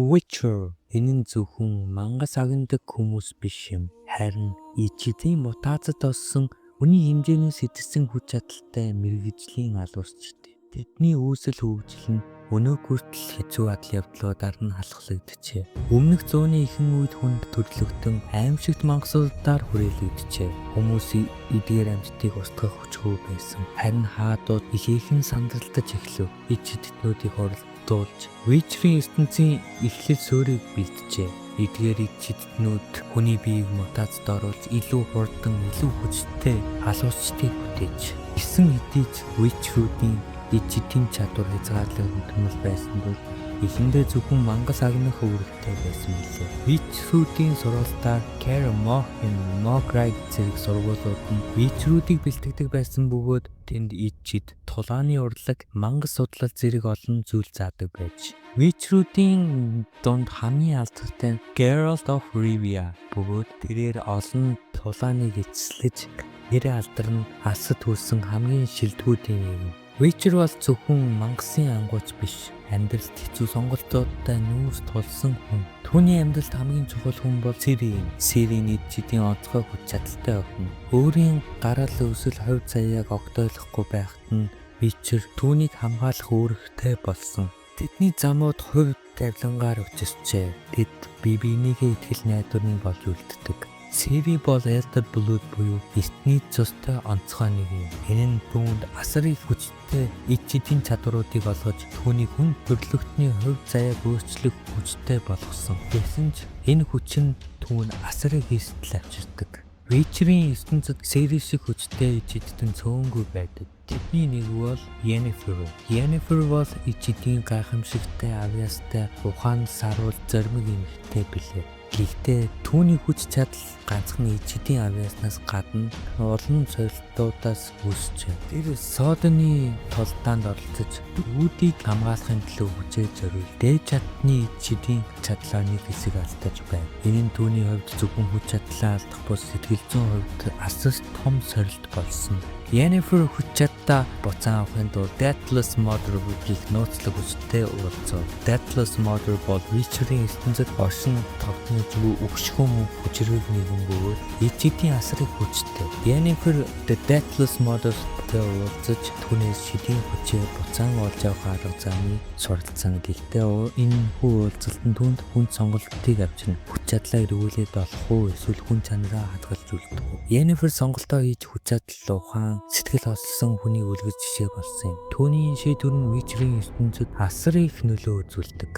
Witcher энэ нь зөвхөн мангас агнадаг хүмүүс биш юм. Харин ичидийн мутацид олсон үний хэмжээний сэтгсэн хүч чадалтай мэрэгжлийн алуурчтай. Тэдний үүсэл хөгжил нь өнөө хүртэл хэцүү адал явдлуудаар нь халахлагджээ. Өмнөх зууны ихэнх үед хүнд төрлөختөн аимшигт мангасуудаар хүрээлэгджээ. Хүмүүс эдгээр амьтдыг устгах хүчгүй байсан. Харин хаадууд ихээхэн сандралдаж эхлэв. Ичиднүүдийг оролдуулж Witcher-ийн ертөнцийн эхлэл суурийг бэлджээ. Эдгээр ичиднүүд хүний биеийг мутацид оруулж илүү хурдан, илүү хүчтэй халуурчдыг бүтээж. Эсэн хэдий ч Witcher-уудын ичидийн чадвар хязгаарлагдмал байсан бол эхэндээ зөвхөн мангас агнах үүрэгтэй байсан билээ. Witcher-уудын сургалтаар Kaer Morhen, Morgrave зэрэг сургуулиуд нь Witcher-уудыг бэлтгэдэг байсан бөгөөд тэнд ичид, тулааны урлаг, мангас судлал зэрэг олон зүйл заадаг байж. Witcher-уудын дунд хамгийн алдартай нь Geralt of Rivia бөгөөд тэрээр олон тулааныг эцэслэж нэр алдарн алсад хүрсэн хамгийн шилдэгүүдийн нэг. Witcher бол зөвхөн мангасын ангууч биш, амьдралд хэцүү сонголтуудтай нүүрс тулсан хүн. Түүний амьдралд хамгийн чухал хүн бол Ciri. Ciri ичидийн онцгой хүч чадалтай охин. Өөрийн гарал өсөл хувь заяаг огтойлохгүй байхад нь Witcher түүнийг хамгаалах үүрэгтэй болсон. Тэдний замууд хувь давлангаар учирчээ. Тэд бие биенийхээ итгэл найдварыг болж үлддэг. Ciri бол Elder Blood буюу эртний цустай онцгой нэг юм. Энэ нь түүнд асар их хүчтэй ичидийн чадваруудыг олгож түүнийг хүн төрлөختний хувь заяаг өөрчлөх хүчтэй болгосон. Гэсэн ч энэ хүч нь түүнд асар их эсдэл авчирдаг. Witcher-ийн ертөнцид Ciri шиг хүчтэй ичидтэн цөөнгүй байдаг. Тэдний нэг бол Yennefer. Yennefer бол ичидийн гайхамшигтай авьяастай ухаан саруул зоримог эмэгтэй билээ. Гэхдээ түүний хүч чадал ганцхан ичидийн авьяаснаас гадна олон сорилтуудаас үүсчээ. Тэр Содоны толдаанд оролцож үүдийг хамгаалахын төлөө хүчээ зориул. Дээд чадны ичидийн чадлаа нэг хэсэг алдаж байна. Энэ нь түүний хувьд зөвхөн хүч чадлаа алдах бус сэтгэл зүйн хувьд асар том сорилт болсон. Yennefer хүч чадлаа буцаан авахын тулд Deathless Mother гэх нууцлаг хүчтэй уулзав. Deathless Mother бол Witcher-ийн ертөнцид оршин тогтнож буй өгшгөн хүчрэг нэгэн бөгөөд ичидийн асар их хүчтэй. Yennefer The Deathless Mother-тэй уулзаж түүнээс шидийн хүчээ буцаан олж авах арга замыг суралцсан. Гэхдээ энэ хүү уулзалтанд түүнд хүн сонголтыг авчирна. Хүч чадлаа эргүүлээд олох уу эсвэл хүн чанараа хадгалж үлдэх үү? Yennefer сонголтоо хийж хүч чадал ухаан сэтгэл олсон хүний үлгэр жишээ болсон юм. Түүний шийдвэр нь Witcher-ийн ертөнцид асар их нөлөө үзүүлдэг.